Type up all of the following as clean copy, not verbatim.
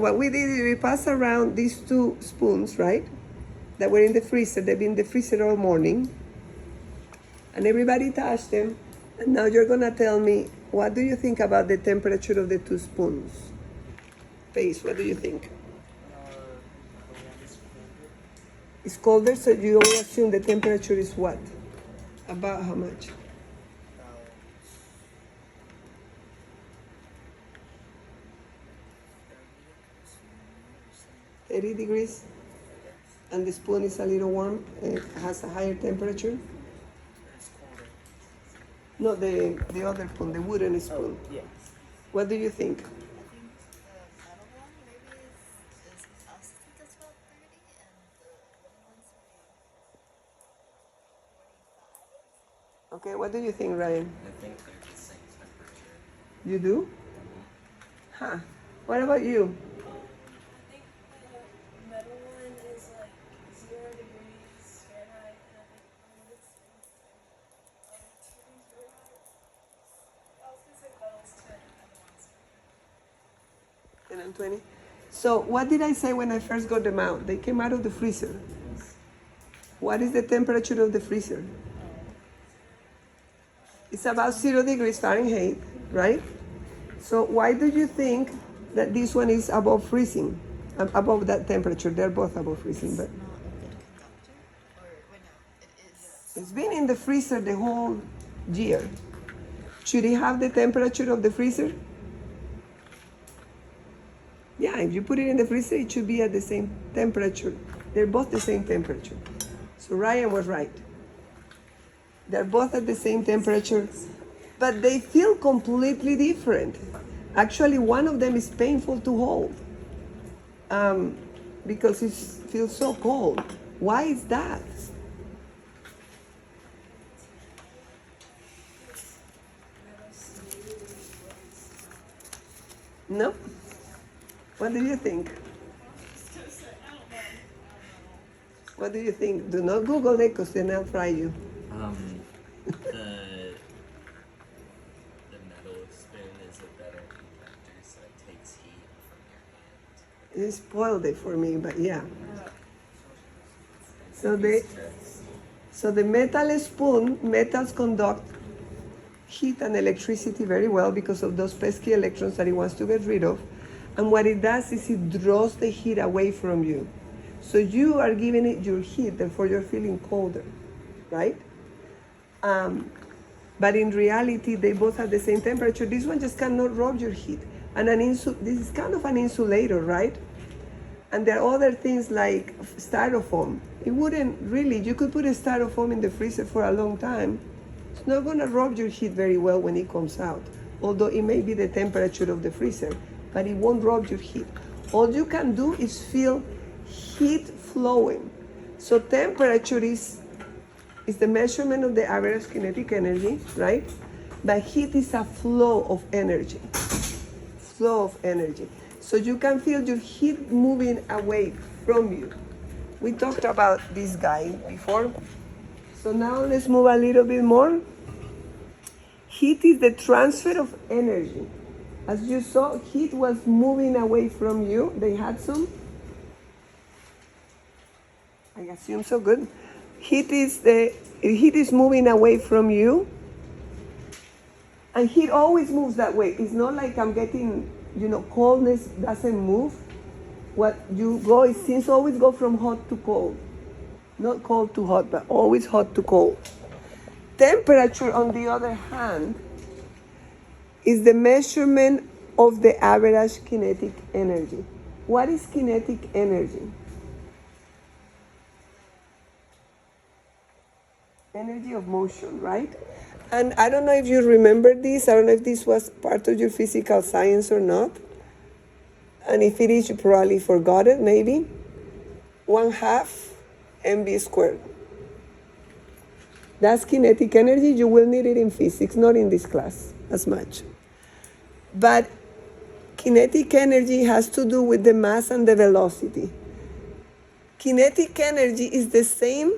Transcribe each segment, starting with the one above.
what we did is we passed around these two spoons, right? That were in the freezer. They've been in the freezer all morning. And everybody touched them. And now you're gonna tell me, what do you think about the temperature of the two spoons? Pace, what do you think? It's colder, so you always assume the temperature is what? About how much? 30 degrees, and the spoon is a little warm, it has a higher temperature. No, the other spoon, the wooden spoon. Oh, yes. What do you think? I think the metal one maybe is I also think it's about 30 and the wooden one's maybe 45. Okay, what do you think, Ryan? I think they're the same temperature. You do? Huh. What about you? I think the metal one is like 0 degrees Fahrenheit, and I think the wood is 2 degrees Fahrenheit. I was gonna say metal's 10 and the one's 10 and 20. So what did I say when I first got them out? They came out of the freezer. What is the temperature of the freezer? It's about 0 degrees Fahrenheit, right? So why do you think that this one is above freezing, above that temperature? They're both above freezing, but Not a good conductor, or wait, no, it is. it's been in the freezer the whole year. Should it have the temperature of the freezer? Yeah, if you put it in the freezer, it should be at the same temperature. They're both the same temperature. So Ryan was right. They're both at the same temperature, but they feel completely different. Actually, one of them is painful to hold because it feels so cold. Why is that? No? What do you think? What do you think? Do not Google it because then I'll fry you. The metal spoon is a better conductor, so it takes heat from your hand. It spoiled it for me, but yeah. So the metal spoon, metals conduct heat and electricity very well because of those pesky electrons that it wants to get rid of. And what it does is it draws the heat away from you. So you are giving it your heat, therefore you're feeling colder, right? But in reality, they both have the same temperature. This one just cannot rob your heat. And this is kind of an insulator, right? And there are other things like styrofoam. It wouldn't really, you could put a styrofoam in the freezer for a long time. It's not gonna rob your heat very well when it comes out. Although it may be the temperature of the freezer, but it won't rob your heat. All you can do is feel heat flowing. So temperature is the measurement of the average kinetic energy, right? But heat is a flow of energy. Flow of energy. So you can feel your heat moving away from you. We talked about this guy before. So now let's move a little bit more. Heat is the transfer of energy. As you saw, heat was moving away from you. They had some. I assume so, good. Heat is moving away from you. And heat always moves that way. It's not like I'm getting, coldness doesn't move. What you go, it seems to always go from hot to cold. Not cold to hot, but always hot to cold. Temperature, on the other hand, is the measurement of the average kinetic energy. What is kinetic energy? Energy of motion, right? And I don't know if you remember this. I don't know if this was part of your physical science or not. And if it is, you probably forgot it, maybe. 1/2 mv squared. That's kinetic energy. You will need it in physics, not in this class as much. But kinetic energy has to do with the mass and the velocity. Kinetic energy is the same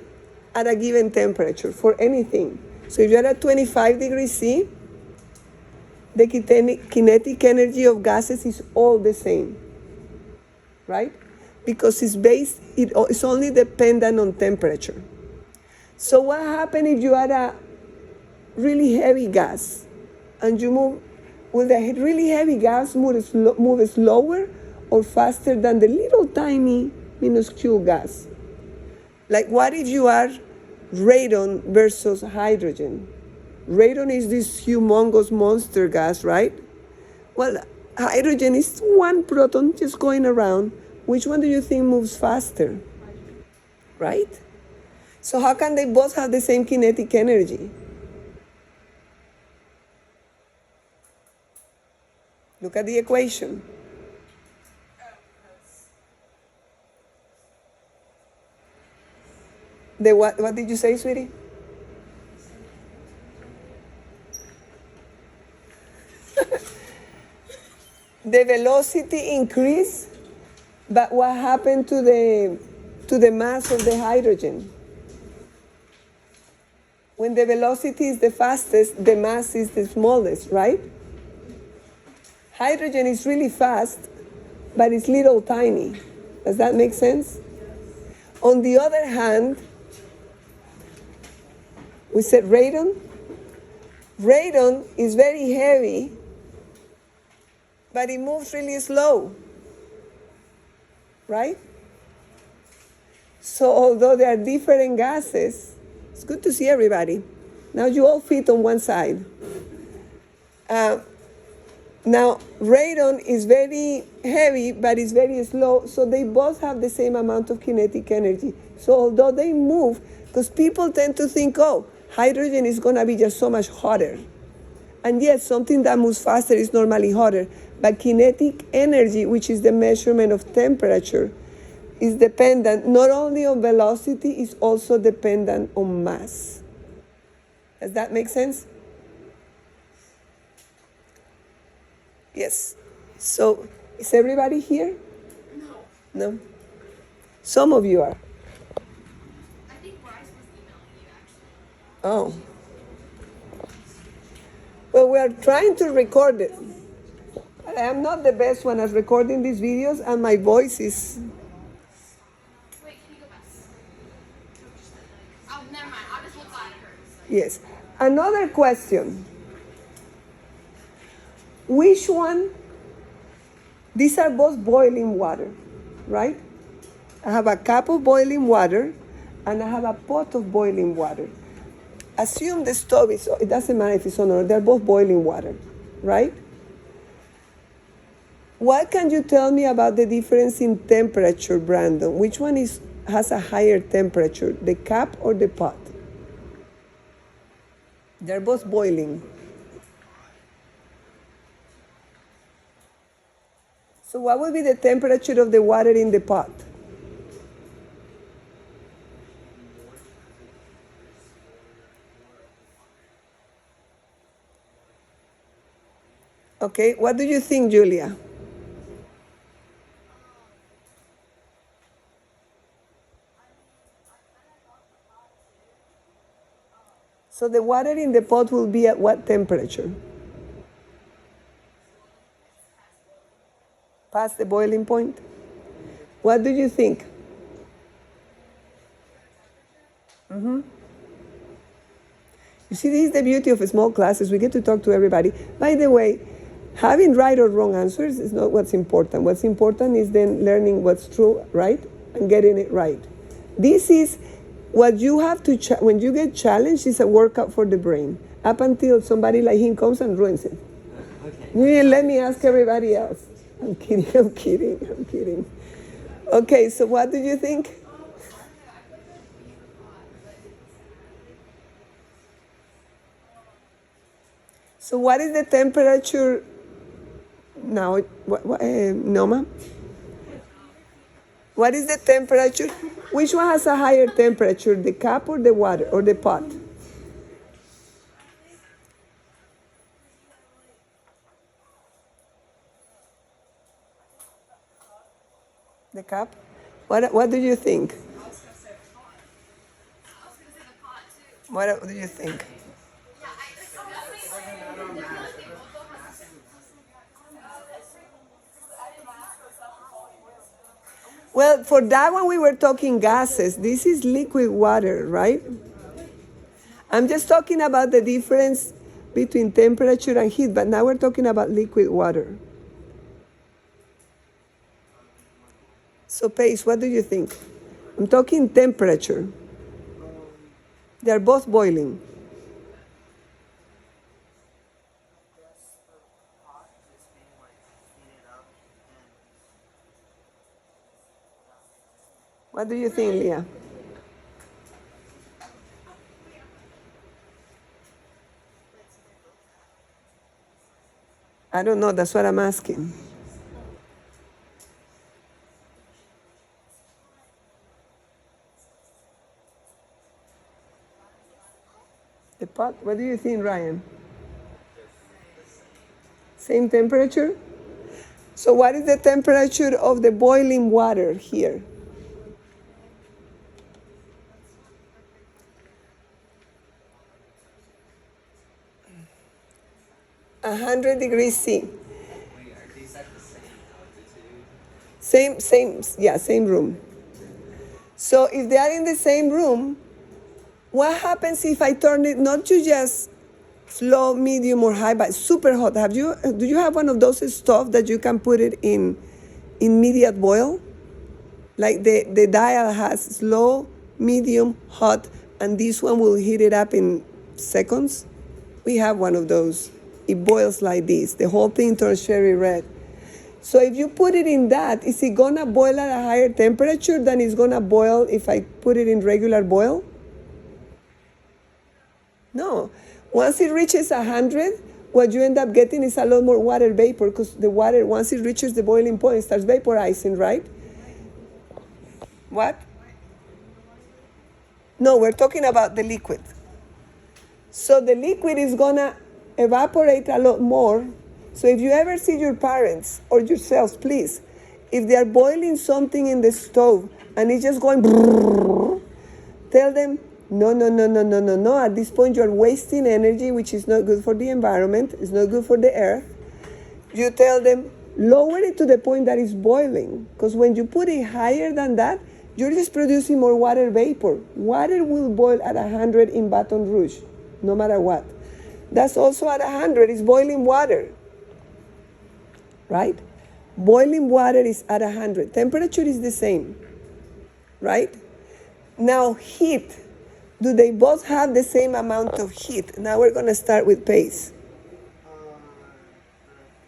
at a given temperature for anything. So if you're at 25 degrees C, the kinetic energy of gases is all the same. right? Because it's only dependent on temperature. So what happens if you add a really heavy gas and you move, will the really heavy gas move slower or faster than the little tiny minuscule gas? Like what if you are radon versus hydrogen? Radon is this humongous monster gas, right? Well, hydrogen is one proton just going around. Which one do you think moves faster? Right? So how can they both have the same kinetic energy? Look at the equation. What did you say, sweetie? The velocity increased, but what happened to the mass of the hydrogen? When the velocity is the fastest, the mass is the smallest, right? Hydrogen is really fast, but it's little tiny. Does that make sense? On the other hand, we said radon. Radon is very heavy, but it moves really slow, right? So although there are different gases, it's good to see everybody. Now you all fit on one side. Now, radon is very heavy, but it's very slow, so they both have the same amount of kinetic energy. So although they move, because people tend to think, oh, hydrogen is going to be just so much hotter. And yes, something that moves faster is normally hotter, but kinetic energy, which is the measurement of temperature, is dependent not only on velocity, it's also dependent on mass. Does that make sense? Yes. So, is everybody here? No. No? Some of you are. I think Bryce was emailing you actually. Oh. Well, we are trying to record it. I am not the best one at recording these videos, and my voice is... Wait, can you go back? Oh, never mind. I'll just look at her. Yes. Another question. Which one? These are both boiling water, right? I have a cup of boiling water and I have a pot of boiling water. Assume the stove is, it doesn't matter if it's on or not, they're both boiling water, right? What can you tell me about the difference in temperature, Brandon? Which one has a higher temperature, the cup or the pot? They're both boiling. So what would be the temperature of the water in the pot? Okay, what do you think, Julia? So the water in the pot will be at what temperature? Past the boiling point? What do you think? You see, this is the beauty of small classes. We get to talk to everybody. By the way, having right or wrong answers is not what's important. What's important is then learning what's true, right? And getting it right. This is what you have to, when you get challenged, is a workout for the brain. Up until somebody like him comes and ruins it. Okay. Let me ask everybody else. I'm kidding. Okay, so what do you think? So what is the temperature now? Noma? What is the temperature? Which one has a higher temperature, the cup or the water or the pot? The cup? What do you think? What do you think? Well, for that one we were talking gases. This is liquid water, right? I'm just talking about the difference between temperature and heat, but now we're talking about liquid water. So, Paige, what do you think? I'm talking temperature. They're both boiling. Guess the pot is being like heated up and What do you think, Leah? I don't know, that's what I'm asking. The pot, what do you think, Ryan? Same temperature? So what is the temperature of the boiling water here? 100 degrees C. Wait, are these at the same altitude? Same room. So if they are in the same room, what happens if I turn it not to just slow, medium, or high, but super hot? Do you have one of those stuff that you can put it in immediate boil? Like the dial has slow, medium, hot, and this one will heat it up in seconds. We have one of those. It boils like this. The whole thing turns cherry red. So if you put it in that, is it gonna boil at a higher temperature than it's gonna boil if I put it in regular boil? No. Once it reaches 100, what you end up getting is a lot more water vapor, because the water, once it reaches the boiling point, it starts vaporizing, right? What? No, we're talking about the liquid. So the liquid is gonna evaporate a lot more. So if you ever see your parents or yourselves, please, if they are boiling something in the stove and it's just going brrr, tell them, no. At this point you're wasting energy, which is not good for the environment, it's not good for the earth. You tell them, lower it to the point that it's boiling. Because when you put it higher than that, you're just producing more water vapor. Water will boil at 100 in Baton Rouge, no matter what. That's also at 100, it's boiling water. Right? Boiling water is at 100. Temperature is the same. Right? Now, heat. Do they both have the same amount of heat? Now we're going to start with pace. the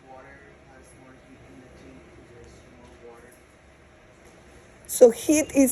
water has more heat in the tank because there's more water. So heat is